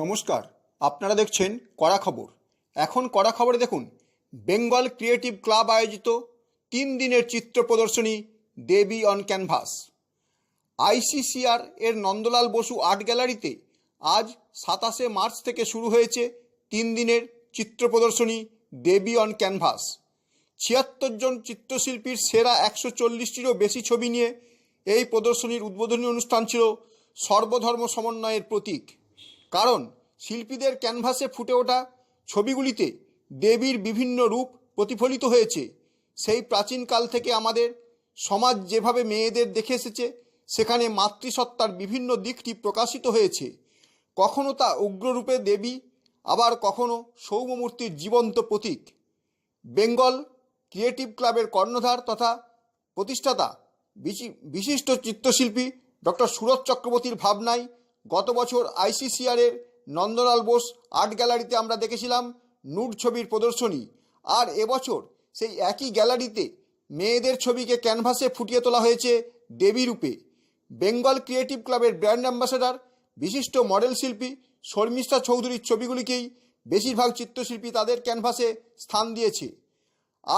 নমস্কার, আপনারা দেখছেন কড়া খবর। এখন কড়া খবরে দেখুন, বেঙ্গল ক্রিয়েটিভ ক্লাব আয়োজিত 3 দিনের চিত্র প্রদর্শনী দেবী অন ক্যানভাস। আইসিসিআর এর নন্দলাল বসু আর্ট গ্যালারিতে আজ 27শে মার্চ থেকে শুরু হয়েছে 3 দিনের চিত্র প্রদর্শনী দেবী অন ক্যানভাস। 76 জন চিত্রশিল্পীর সেরা 140টিরও বেশি ছবি নিয়ে এই প্রদর্শনীর উদ্বোধনী অনুষ্ঠান ছিল সর্বধর্ম সমন্বয়ের প্রতীক। কারণ শিল্পীদের ক্যানভাসে ফুটে ওঠা ছবিগুলিতে দেবীর বিভিন্ন রূপ প্রতিফলিত হয়েছে। সেই প্রাচীনকাল থেকে আমাদের সমাজ যেভাবে মেয়েদের দেখে এসেছে, সেখানে মাতৃসত্তার বিভিন্ন দিকটি প্রকাশিত হয়েছে। কখনো তা উগ্ররূপে দেবী, আবার কখনো সৌম্যমূর্তির জীবন্ত প্রতীক। বেঙ্গল ক্রিয়েটিভ ক্লাবের কর্ণধার তথা প্রতিষ্ঠাতা বিশিষ্ট চিত্রশিল্পী ডক্টর সুরজ চক্রবর্তীর ভাবনায় গত বছর আইসিসিআরের নন্দলাল বোস আর্ট গ্যালারিতে আমরা দেখেছিলাম নুড ছবির প্রদর্শনী। আর এবছর সেই একই গ্যালারিতে মেয়েদের ছবিকে ক্যানভাসে ফুটিয়ে তোলা হয়েছে দেবী রূপে। বেঙ্গল ক্রিয়েটিভ ক্লাবের ব্র্যান্ড অ্যাম্বাসেডর বিশিষ্ট মডেল শিল্পী শর্মিষ্ঠা চৌধুরীর ছবিগুলিকেই বেশিরভাগ চিত্রশিল্পী তাদের ক্যানভাসে স্থান দিয়েছে।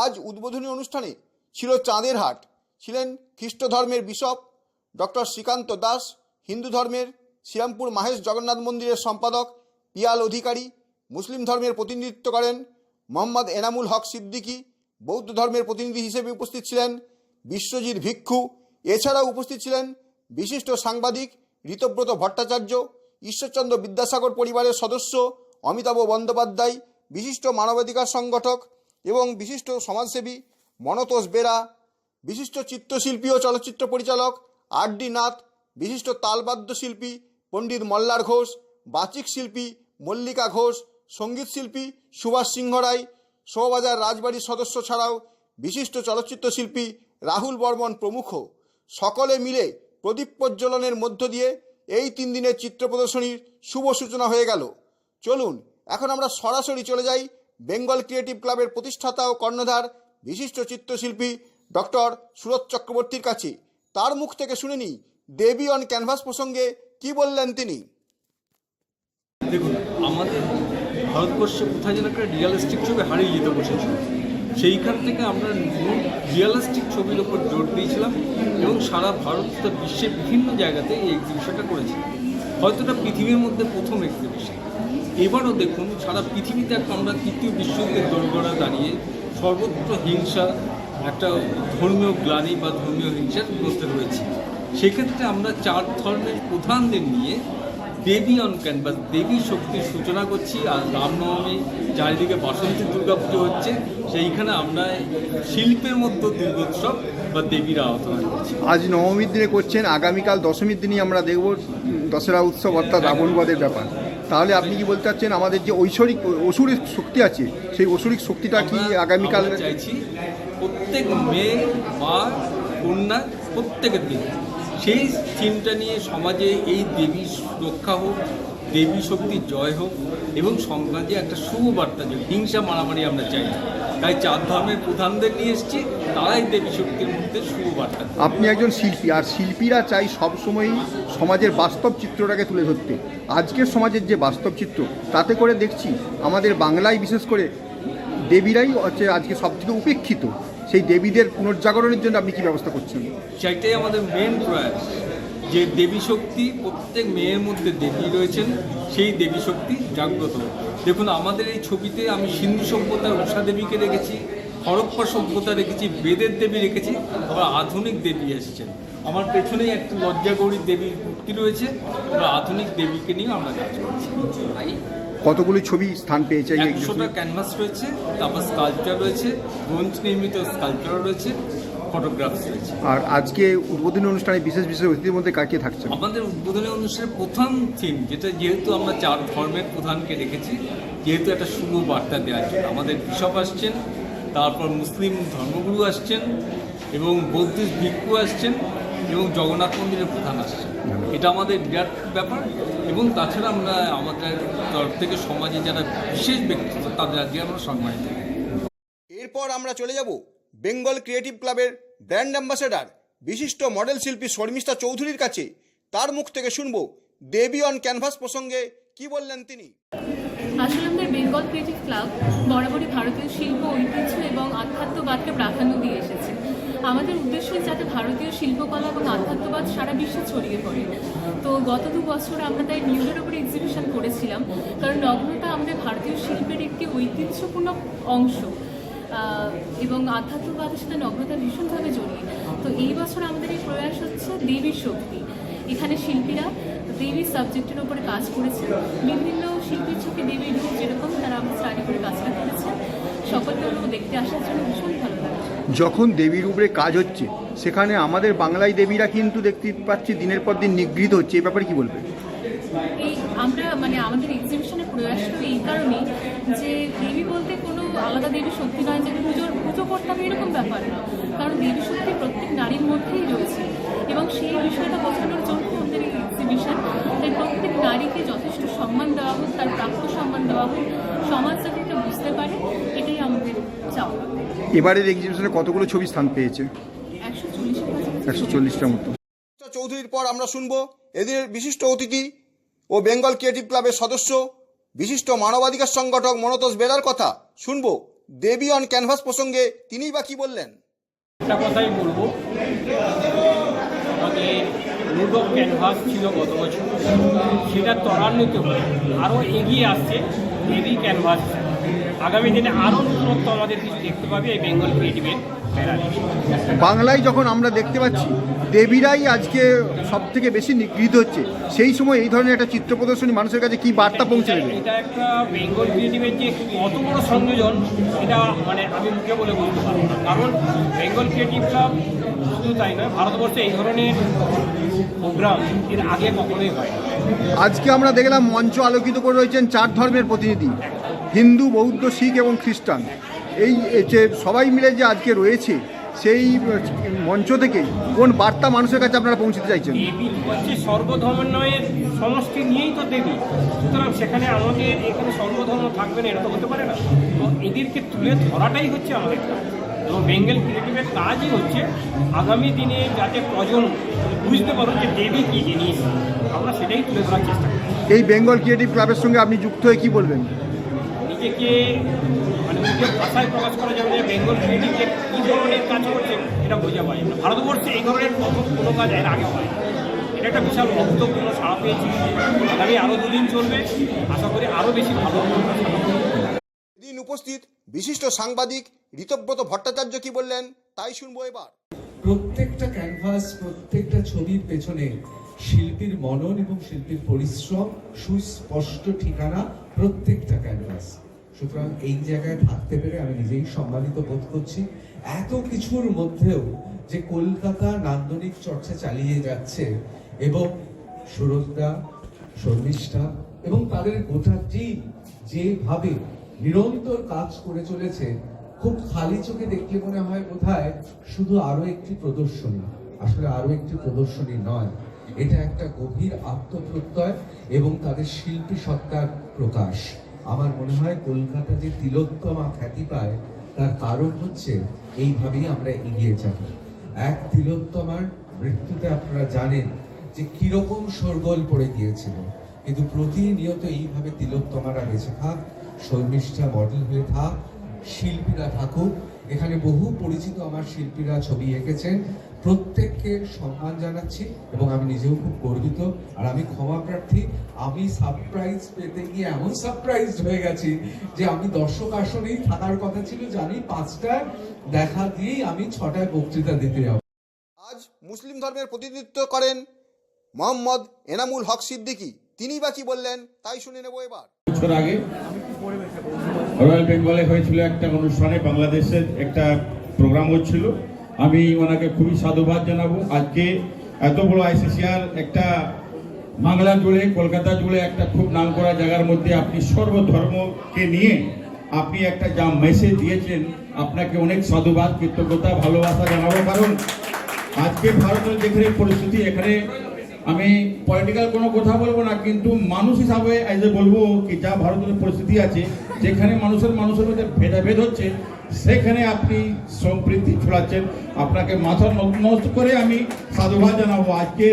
আজ উদ্বোধনী অনুষ্ঠানে ছিল চাঁদের হাট, ছিলেন খ্রিস্ট ধর্মের বিশপ ডক্টর শ্রীকান্ত দাস, হিন্দু ধর্মের শ্রীরামপুর মাহেশ জগন্নাথ মন্দিরের সম্পাদক পিয়াল অধিকারী, মুসলিম ধর্মের প্রতিনিধিত্ব করেন মোহাম্মদ এনামুল হক সিদ্দিকী, বৌদ্ধ ধর্মের প্রতিনিধি হিসেবে উপস্থিত ছিলেন বিশ্বজিৎ ভিক্ষু। এছাড়াও উপস্থিত ছিলেন বিশিষ্ট সাংবাদিক ঋতব্রত ভট্টাচার্য, ঈশ্বরচন্দ্র বিদ্যাসাগর পরিবারের সদস্য অমিতাভ বন্দ্যোপাধ্যায়, বিশিষ্ট মানবাধিকার সংগঠক এবং বিশিষ্ট সমাজসেবী মনতোষ বেরা, বিশিষ্ট চিত্রশিল্পী ও চলচ্চিত্র পরিচালক আর.ডি. নাথ, বিশিষ্ট তালবাদ্য শিল্পী পণ্ডিত মল্লার ঘোষ, বাচিক শিল্পী মল্লিকা ঘোষ, সঙ্গীত শিল্পী সুভাষ সিংহ রায়, শোভাবাজার রাজবাড়ির সদস্য ছাড়াও বিশিষ্ট চলচ্চিত্র শিল্পী রাহুল বর্মন প্রমুখ সকলে মিলে প্রদীপ প্রজ্বলনের মধ্য দিয়ে এই 3 দিনের চিত্র প্রদর্শনীর শুভ সূচনা হয়ে গেল। চলুন এখন আমরা সরাসরি চলে যাই বেঙ্গল ক্রিয়েটিভ ক্লাবের প্রতিষ্ঠাতা ও কর্ণধার বিশিষ্ট চিত্রশিল্পী ডক্টর সুরজ চক্রবর্তীর কাছে। তার মুখ থেকে শুনে নিই দেবী অন ক্যানভাস প্রসঙ্গে কি বললেন তিনি। দেখুন, আমাদের ভারতবর্ষে কোথায় যেন একটা রিয়ালিস্টিক ছবি হারিয়ে যেতে বসেছিল। সেইখান থেকে আমরা রিয়ালিস্টিক ছবির ওপর জোর দিয়েছিলাম এবং সারা ভারত তথা বিশ্বের বিভিন্ন জায়গাতে এই এক্সিবিশনটা করেছিলাম। হয়তো এটা পৃথিবীর মধ্যে প্রথম এক্সিবিশন। এবারও দেখুন, সারা পৃথিবীতে আমরা 3য় বিশ্বযুদ্ধের দোরগোড়ায় দাঁড়িয়ে সর্বত্র হিংসা, একটা ধর্মীয় গ্লানি বা ধর্মীয় হিংসার মধ্যে রয়েছে। সেক্ষেত্রে আমরা 4 ধর্মের প্রধানদের নিয়ে দেবী অন ক্যানভাস, দেবী শক্তির সূচনা করছি। আর রামনবমী, চারিদিকে বাসন্তী দুর্গাপুজো হচ্ছে, সেইখানে আমরা শিল্পের মধ্যে দুর্গোৎসব বা দেবীর আরাধনা করছি। আজ নবমীর দিনে করছেন, আগামীকাল দশমীর দিনই আমরা দেখব দশেরা উৎসব অর্থাৎ রাবণবধের ব্যাপার। তাহলে আপনি কি বলতে চাচ্ছেন, আমাদের যে অসুরিক শক্তি আছে, সেই অসুরিক শক্তিটা কি আগামীকাল চাইছি প্রত্যেক মেয়ে, মা, কন্যা প্রত্যেকের দিন সেই থিমটা নিয়ে সমাজে এই দেবী রক্ষা হোক, দেবী শক্তির জয় হোক এবং সমাজে একটা শুভ বার্তা যে হিংসা মারামারি আমরা চাই। তাই 4 ধর্মের প্রধানদের নিয়ে এসেছি, তারাই দেবী শক্তির মধ্যে শুভ বার্তা। আপনি একজন শিল্পী, আর শিল্পীরা চাই সবসময়ই সমাজের বাস্তব চিত্রটাকে তুলে ধরতে। আজকের সমাজের যে বাস্তব চিত্র, তাতে করে দেখছি আমাদের বাংলায় বিশেষ করে দেবীরাই হচ্ছে আজকে সবথেকে উপেক্ষিত। সেই দেবীদের পুনর্জাগরণের জন্য আপনি কী ব্যবস্থা করছেন? সেটাই আমাদের মেন প্রয়াস, যে দেবী শক্তি প্রত্যেক মেয়ের মধ্যে দেবী রয়েছেন, সেই দেবী শক্তি জাগ্রত। দেখুন, আমাদের এই ছবিতে আমি সিন্ধু সভ্যতার উষা দেবীকে রেখেছি, হরপ্পা সভ্যতা রেখেছি, বেদের দেবী রেখেছি, আবার আধুনিক দেবী এসেছেন। আমার পেছনেই একটা লজ্জাগৌরী দেবীর মূর্তি রয়েছে। আমরা আধুনিক দেবীকে নিয়ে আমরা কাজ করছি। কতগুলি ছবি স্থান পেয়েছে? 100টা ক্যানভাস রয়েছে, তারপর স্কাল্পচার রয়েছে, ব্রোঞ্জ নির্মিত স্কাল্পচার রয়েছে, ফটোগ্রাফস রয়েছে। আর আজকে উদ্বোধনী অনুষ্ঠানে বিশেষ বিশেষ অতিথির মধ্যে কাকে থাকছে? আমাদের উদ্বোধনী অনুষ্ঠানের প্রধান থিম, যেটা যেহেতু আমরা 4 ধর্মের প্রধানকে রেখেছি, যেহেতু একটা শুভ বার্তা দেওয়ার জন্য আমাদের বিশপ আসছেন, তারপর মুসলিম ধর্মগুরু আসছেন এবং বৌদ্ধিস্ট ভিক্ষু আসছেন এবং জগন্নাথ মন্দিরের প্রধান আসছেন। এটা আমাদের বিরাট ব্যাপার। এবং তাছাড়া আমরা আমাদের তরফ থেকে সমাজে যারা বিশেষ ব্যক্তিত্ব তাদের আজকে আমরা সম্মানিত। এরপর আমরা চলে যাব বেঙ্গল ক্রিয়েটিভ ক্লাবের ব্র্যান্ড অ্যাম্বাসেডর বিশিষ্ট মডেল শিল্পী শর্মিষ্ঠা চৌধুরীর কাছে। তার মুখ থেকে শুনব দেবী অন ক্যানভাস প্রসঙ্গে কি বললেন তিনি। আসলে আমাদের বেঙ্গল ক্রিয়েটিভ ক্লাব বরাবরই ভারতীয় শিল্প ঐতিহ্য এবং আধ্যাত্মবাদকে প্রাধান্য দিয়ে এসেছে। আমাদের উদ্দেশ্য যাতে ভারতীয় শিল্পকলা এবং আধ্যাত্মবাদ সারা বিশ্বে ছড়িয়ে পড়ে। তো গত 2 বছর আমরা তাই নিউজের উপরে এক্সিবিশন করেছিলাম, কারণ নগ্নতা আমাদের ভারতীয় শিল্পের একটি ঐতিহ্যপূর্ণ অংশ এবং আধ্যাত্মবাদের সাথে নগ্নতা ভীষণভাবে জড়িয়ে। তো এই বছর আমাদের এই প্রয়াস হচ্ছে দেবীর শক্তি। এখানে শিল্পীরা দেবীর সাবজেক্টের উপরে কাজ করেছে, বিভিন্ন শিল্পীর চোখে দেবীর রূপ যেরকম তারা আমরা স্টাডি করে কাজটা করেছে। সকলকে আমরা দেখতে আসার জন্য ভীষণ ভালো লাগে। যখন দেবীর উপরে কাজ হচ্ছে সেখানে আমাদের বাংলায় দেবীরা কিন্তু দেখতে পাচ্ছি দিনের পর দিন নিগৃহীত হচ্ছে, এই ব্যাপারে কি বলবেন? এই আমরা আমাদের এক্সিবিশনের প্রয়াসটা এই কারণেই যে দেবী বলতে কোনো আলাদা দেবী শক্তি নয় যে পুজো করতে হবে এরকম ব্যাপার না, কারণ দেবী শক্তি প্রত্যেক নারীর মধ্যেই রয়েছে এবং সেই বিষয়টা বোঝানোর জন্য আমাদের এই এক্সিবিশন। তাই প্রত্যেক নারীকে যথেষ্ট সম্মান দেওয়া হোক, তার প্রাপ্য সম্মান দেওয়া হোক, সমাজ যাতে এটা বুঝতে পারে, এটাই আমাদের চাওয়া। এবারের এক্সিবিশনে কতগুলো ছবি স্থান পেয়েছে? 140টার মতো। চৌধুরীর পর আমরা শুনবো এদিনের বিশিষ্ট অতিথি ও বেঙ্গল ক্রিয়েটিভ ক্লাবের সদস্য বিশিষ্ট মানবাধিকার সংগঠক মনতোষ বেরার কথা। শুনবো দেবী অন ক্যানভাস প্রসঙ্গে তিনিই বা কি বললেন। একটা কথাই বলবো, আমাদের রোড অফ ক্যানভাস ছিল গত বছর, সেটা ত্বরান্বিত হয়ে আরও এগিয়ে আসছে দেবী ক্যানভাস। আগামী দিনে আরও নতুনত্ব আমাদের কিছু দেখতে পাবে এই বেঙ্গল ক্রিয়েটিভের প্যারালি। বাংলায় যখন আমরা দেখতে পাচ্ছি দেবীরাই আজকে সব থেকে বেশি নিগৃহীত হচ্ছে, সেই সময় এই ধরনের একটা চিত্র প্রদর্শনী মানুষের কাছে কি বার্তা পৌঁছে দেবে? এটা একটা বেঙ্গল ক্রিয়েটিভের যে কত বড় সংযোজন, এটা আমি মুখে বলে বলতে পারবো না। কারণ বেঙ্গল ক্রিয়েটিভ ক্লাব শুধু তাই নয়, ভারতবর্ষে এই ধরনের প্রোগ্রাম এর আগে কখনোই হয়। আজকে আমরা দেখলাম মঞ্চ আলোকিত করে রয়েছেন 4 ধর্মের প্রতিনিধি, হিন্দু, বৌদ্ধ, শিখ এবং খ্রিস্টান। এই যে সবাই মিলে যে আজকে রয়েছে, সেই মঞ্চ থেকে কোন বার্তা মানুষের কাছে আপনারা পৌঁছতে চাইছেন? দেবী হচ্ছে সর্বধর্মের সমষ্টি নিয়েই তো দেবী, সুতরাং সেখানে আমাদের এখানে সর্বধর্ম থাকবে না এটা তো হতে পারে না। তো এদেরকে তুলে ধরাটাই হচ্ছে আমাদের কাজ, এবং বেঙ্গল ক্রিয়েটিভের কাজই হচ্ছে আগামী দিনে যাতে প্রজন্ম বুঝতে পারো যে দেবী কী জিনিস, আমরা সেটাই তুলে ধরার চেষ্টা করি। এই বেঙ্গল ক্রিয়েটিভ ক্লাবের সঙ্গে আপনি যুক্ত হয়ে কি বলবেন? নিজেকে নিজের ভাষায় প্রকাশ করা যাবে যে বেঙ্গল ক্রিয়েটিভ যে কী ধরনের কাজ করছে এটা বোঝা পাই। ভারতবর্ষে এই ধরনের কোনো কাজ এর আগে হয়, এটা একটা বিশাল অর্থপূর্ণ সাড়া পেয়েছি। আগামী আরও 2 দিন চলবে, আশা করি আরও বেশি ভালো। এদিন উপস্থিত বিশিষ্ট সাংবাদিক ঋতব্রত ভট্টাচার্য কি বললেন তাই শুনবো এবার। প্রত্যেকটা ক্যানভাস, প্রত্যেকটা ছবির পেছনে শিল্পীর মনন এবং শিল্পীর পরিশ্রম সুস্পষ্ট ঠিকানা প্রত্যেকটা ক্যানভাস। সুতরাং এই জায়গায় থাকতে পেরে আমি নিজেই সম্মানিত বোধ করছি। এত কিছুর মধ্যেও যে কলকাতা নান্দনিক চর্চা চালিয়ে যাচ্ছে এবং সুরজদা, শর্মিষ্ঠা এবং তাদের গোটা টিম যেভাবে নিরন্তর কাজ করে চলেছে, খুব খালি চোখে দেখলে মনে হয় বোধহয় শুধু আরো একটি প্রদর্শনী। আসলে আরো একটি প্রদর্শনী নয়, এটা একটা গভীর আত্মপ্রত্যয় এবং তাদের শিল্পী সত্তার প্রকাশ। আমার মনে হয় কলকাতা যে তিলোত্তমা খ্যাতি পায় তার কারণ হচ্ছে এইভাবেই আমরা এগিয়ে যাব। এক তিলোত্তমার মৃত্যুতে আপনারা জানেন যে কিরকম শোরগোল পড়ে গিয়েছিল, কিন্তু প্রতিনিয়ত এইভাবে তিলোত্তমারা বেঁচে থাক, শর্মিষ্ঠা মডেল হয়ে থাক, শিল্পীরা থাকুক। এখানে বহু পরিচিত আমার শিল্পীরা ছবি এঁকেছেন, প্রত্যেককে সম্মান জানাচ্ছি এবং আমি নিজেও খুব গর্বিত। আর আমি ক্ষমা প্রার্থী, আমি সারপ্রাইজ পেতে গিয়ে এমন সারপ্রাইজ হয়ে গেছি যে আমি দর্শক আসনেই থাকার কথা ছিল, জানি 5টায় দেখা দিয়েই আমি 6টায় বক্তৃতা দিতে যাব। আজ মুসলিম ধর্মের প্রতিনিধিত্ব করেন মোহাম্মদ এনামুল হক সিদ্দিকী, তিনি বা কি বললেন তাই শুনে নেব এবার। বছর আগে রয়্যাল বেঙ্গলে হয়েছিল একটা অনুষ্ঠানে, বাংলাদেশের একটা প্রোগ্রাম হচ্ছিল। আমি ওনাকে খুবই সাধুবাদ জানাবো। আজকে এত বড় আইসিসিআর একটা বাংলা জুড়ে, কলকাতা জুড়ে একটা খুব নাম করা জায়গার মধ্যে আপনি সর্বধর্মকে নিয়ে আপনি একটা যা মেসেজ দিয়েছেন, আপনাকে অনেক সাধুবাদ, কৃতজ্ঞতা, ভালোবাসা জানাবো। কারণ আজকে ভারতের যেখানে পরিস্থিতি, এখানে আমি পলিটিক্যাল কোনো কথা বলবো না, কিন্তু মানুষ হিসাবে বলবো কি যা ভারতের পরিস্থিতি আছে, যেখানে মানুষের মধ্যে ভেদাভেদ হচ্ছে, সেখানে আপনি সম্প্রীতি ছড়াচ্ছেন। আপনাকে মাথা নষ্ট করে আমি সাধুবাদ জানাবো। আজকে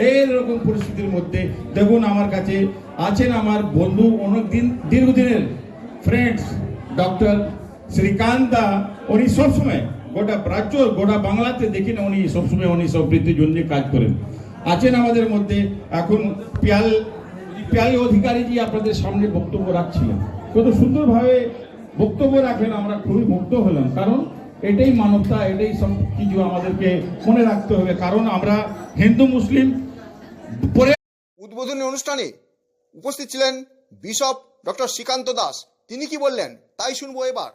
এইরকম পরিস্থিতির মধ্যে দেখুন, আমার কাছে আছেন আমার বন্ধু অনেকদিন দীর্ঘদিনের ফ্রেন্ডস ডক্টর শ্রীকান্ত দা। উনি সবসময় গোটা রাজ্য গোটা বাংলাতে দেখি না, উনি সবসময় উনি সমৃদ্ধির জন্য কাজ করেন। আছেন আমাদের মধ্যে এখন পিয়াল অধিকারীজি আপনাদের সামনে বক্তব্য রাখছিলেন, কত সুন্দরভাবে বক্তব্য রাখেন, আমরা খুবই মুগ্ধ হলাম। কারণ এটাই মানবতা, এটাই সব কিছু আমাদেরকে মনে রাখতে হবে। কারণ আমরা হিন্দু মুসলিম পরে। উদ্বোধনী অনুষ্ঠানে উপস্থিত ছিলেন বিশপ ডক্টর শ্রীকান্ত দাস। তিনি কি বললেন তাই শুনবো এবার।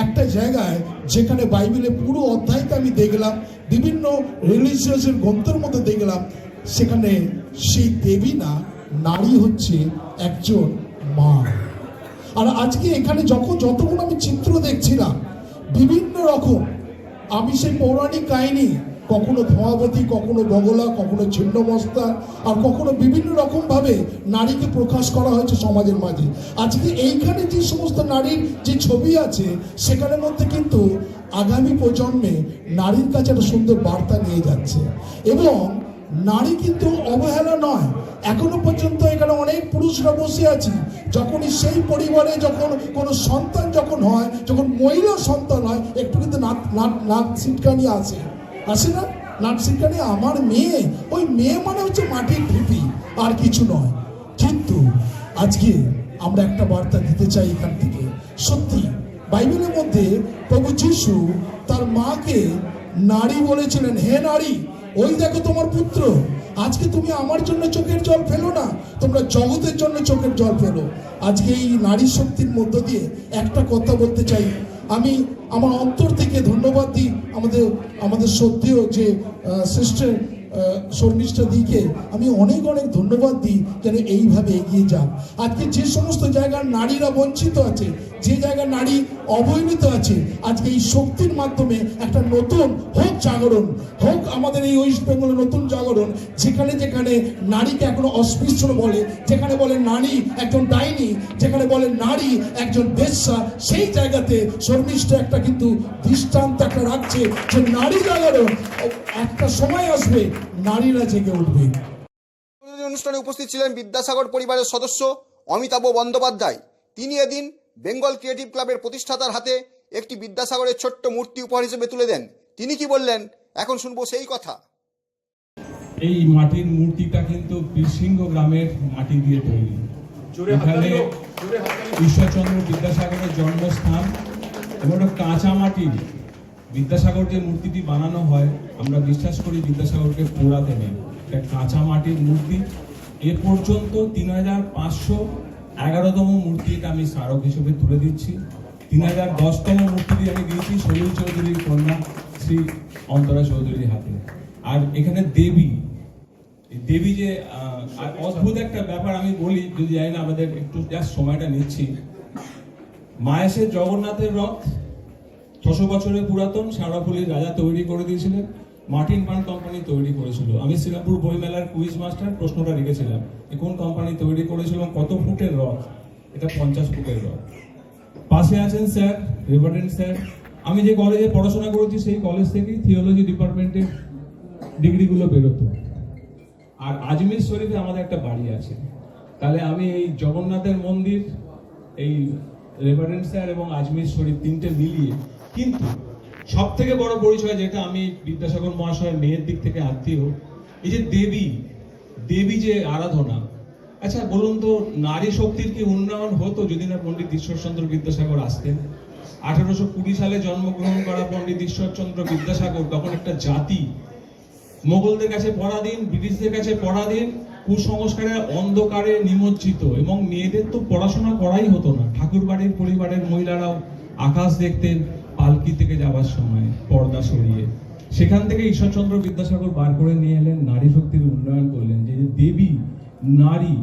একটা জায়গায় যেখানে বাইবেলের পুরো অধ্যায়টা আমি দেখলাম, বিভিন্ন রিলিজিয়াসের গ্রন্থের মধ্যে দেখলাম, সেখানে সেই দেবী না, নারী হচ্ছে একজন মা। আর আজকে এখানে যতক্ষণ আমি চিত্র দেখছিলাম বিভিন্ন রকম, আমি সেই পৌরাণিক কাহিনী, কখনো ধোঁয়াবতী, কখনো বগলা, কখনো ছিন্নমস্তা, আর কখনো বিভিন্ন রকম ভাবে নারীকে প্রকাশ করা হয়েছে সমাজের মাঝে। আজকে এইখানে যে সমস্ত নারীর যে ছবি আছে, সেখানের মধ্যে কিন্তু আগামী প্রজন্মে নারীর কাছে একটা সুন্দর বার্তা নিয়ে যাচ্ছে। এবং নারী কিন্তু অবহেলা নয়, এখনো পর্যন্ত এখানে অনেক পুরুষরা বসে আছি, যখনই সেই পরিবারে যখন কোনো সন্তান যখন হয়, যখন মহিলা সন্তান হয়, একটু কিন্তু নাক ছিটকানি আসে না, নাক ছিটকানি। আমার মেয়ে, ওই মেয়ে মানে হচ্ছে মাটির ঢিপি, আর কিছু নয়। কিন্তু আজকে আমরা একটা বার্তা দিতে চাই এখান থেকে। সত্যি বাইবেলের মধ্যে প্রভু যীশু তার মাকে নারী বলেছিলেন, হে নারী, ওই দেখো তোমার পুত্র। আজকে তুমি আমার জন্য চোখের জল ফেলো না, তোমরা জগতের জন্য চোখের জল ফেলো। আজকে এই নারী শক্তির মধ্য দিয়ে একটা কথা বলতে চাই, আমি আমার অন্তর থেকে ধন্যবাদ দিই আমাদের শ্রদ্ধেয় যে সিস্টার শর্মিষ্ঠা দিকে আমি অনেক ধন্যবাদ দিই, যেন এইভাবে এগিয়ে যান। আজকে যে সমস্ত জায়গার নারীরা বঞ্চিত আছে, যে জায়গায় নারী অবহেলিত আছে, আজকে এই শক্তির মাধ্যমে একটা নতুন হোক জাগরণ, হোক আমাদের এই ওয়েস্ট বেঙ্গলের নতুন জাগরণ, যেখানে যেখানে নারীকে এখনো অস্পৃশ্য বলে, যেখানে বলে নারী একজন ডাইনি, যেখানে বলে নারী একজন বেশ্যা, সেই জায়গাতে শর্মিষ্ঠা একটা কিন্তু দৃষ্টান্ত একটা রাখছে যে নারী জাগরণ একটা সময় আসবে, নারীরা জেগে উঠবে। অনুষ্ঠানে উপস্থিত ছিলেন বিদ্যাসাগর পরিবারের সদস্য অমিতাভ বন্দ্যোপাধ্যায়। তিনি এদিন বেঙ্গল ক্রিয়েটিভ ক্লাবের প্রতিষ্ঠাতার হাতে একটি বিদ্যাসাগরের ছোট্ট মূর্তি উপহার হিসেবে তুলে দেন। তিনি কি বললেন এখন শুনবো সেই কথা। এই মাটির মূর্তিটা কিন্তু বীরসিংহ গ্রামের মাটি দিয়ে তৈরি। এখানে ঈশ্বরচন্দ্র বিদ্যাসাগরের জন্মস্থান এবং কাঁচা মাটির বিদ্যাসাগর যে মূর্তিটি বানানো হয়, আমরা বিশ্বাস করি বিদ্যাসাগরকে পোড়াতে নেই, এটা কাঁচা মাটির মূর্তি। এ পর্যন্ত 3511তম মূর্তিটা আমি স্মারক হিসেবে তুলে দিচ্ছি। 3010তম মূর্তিটি আমি দিয়েছি সলিল চৌধুরীর কন্যা শ্রী অন্তরা চৌধুরীর হাতে। আর এখানে দেবী যে অদ্ভুত একটা ব্যাপার আমি বলি, যদি জানি না, আমাদের একটু জাস্ট সময়টা নিচ্ছি। মায়াসের জগন্নাথের রথ 600 বছরের পুরাতন, শেওড়াফুলির রাজা তৈরি করে দিয়েছিলেন, মার্টিন পান কোম্পানি তৈরি করেছিল। আমি শ্রীরামপুর বইমেলার কুইজ মাস্টার প্রশ্নটা রেখেছিলাম, কোন কোম্পানি তৈরি করেছিল, কত ফুটের রথ? এটা 50 ফুটের রথ। পাশে আছেন স্যার, রেভারেন্ড স্যার। আমি যে কলেজে পড়াশোনা করেছি সেই কলেজ থেকেই থিওলজি ডিপার্টমেন্টের ডিগ্রিগুলো বেরোতো। আর আজমির শরীফে আমাদের একটা বাড়ি আছে। তাহলে আমি এই জগন্নাথের মন্দির, এই রেভারেন্ড স্যার এবং আজমির শরীফ তিনটে মিলিয়ে, কিন্তু সব থেকে বড় পরিচয় যেটা আমি বিদ্যাসাগর মহাশয়ের মেয়ের দিক থেকে আত্মীয়, এই যে দেবী যে আরাধনা। আচ্ছা বলুন তো, নারী শক্তির কি উন্নয়ন হতো যদি না পণ্ডিত ঈশ্বরচন্দ্র বিদ্যাসাগর আসতেন? 1820 সালে জন্মগ্রহণ করা পণ্ডিত ঈশ্বরচন্দ্র বিদ্যাসাগর তখন একটা জাতি মোগলদের কাছে পরাধীন, ব্রিটিশদের কাছে পরাধীন, কুসংস্কারের অন্ধকারে নিমজ্জিত, এবং মেয়েদের তো পড়াশোনা করাই হতো না। ঠাকুর বাড়ির পরিবারের মহিলারাও আকাশ দেখতেন পালকি থেকে যাওয়ার সময় পর্দা সরিয়ে। সেখান থেকে ঈশ্বরচন্দ্র বিদ্যাসাগর বার করে নিয়ে এলেন, নারী শক্তির উন্নয়ন করলেন, যে দেবী নারী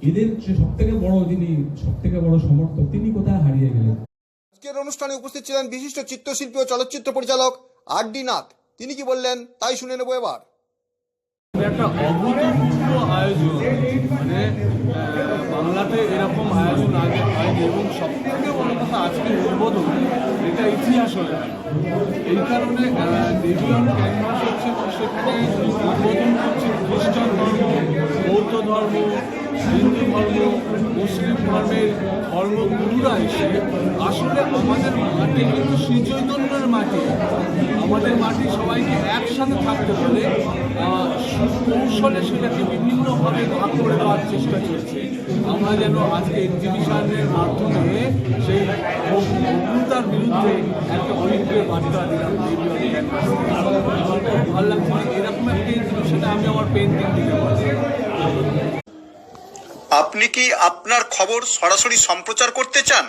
এদের সব থেকে বড়, যিনি সব থেকে বড় সমর্থক, তিনি কোথায় হারিয়ে গেলেন। আজকের অনুষ্ঠানে উপস্থিত ছিলেন বিশিষ্ট চিত্রশিল্পী ও চলচ্চিত্র পরিচালক আর.ডি. নাথ। তিনি কি বললেন তাই শুনে নেব এবার। একটা অভূতপূর্ব আয়োজন, মানে বাংলাতে এরকম আয়োজন আগে হয়নি, এবং সব থেকে বড় কথা আজকের উদ্বোধন, এটা ইতিহাস হয়ে গেল। এই কারণে দেবী অন ক্যানভাস হচ্ছে, সেখানে উদ্বোধন করছে খ্রিস্টান ধর্ম, বৌদ্ধ বৌদ্ধ ধর্ম, হিন্দু ধর্ম, মুসলিম ধর্মের ধর্মগুরুরা এসে আসলে আমাদের মাটি কিন্তু শ্রী চৈতন্যের মাটি। আমাদের মাটি সবাইকে একসাথে থাকতে বলে কৌশলে সেটাকে বিভিন্নভাবে ভাগ করে দেওয়ার চেষ্টা চলছে। আমরা যেন আজকে এক্সিবিশনের মাধ্যমে সেই ভগ্নতার বিরুদ্ধে একটা ঐক্যের বার্তা দিলাম। আমার খুব ভালো লাগছে, এরকম একটা এক্সিবিশনে আমি আমার পেন্টিং দিতে পারি। আপনি কি আপনার খবর সরাসরি সম্প্রচার করতে চান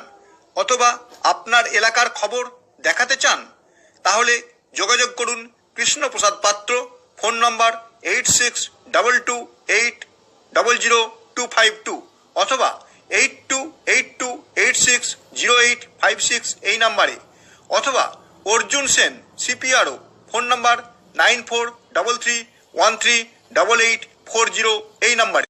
অথবা আপনার এলাকার খবর দেখাতে চান? তাহলে যোগাযোগ করুন কৃষ্ণপ্রসাদ পাত্র, ফোন নম্বর 8622800252 অথবা 8282860856 এই নাম্বারে, অথবা অর্জুন সেন CPRO, ফোন নম্বর 9433138840 এই নাম্বারে।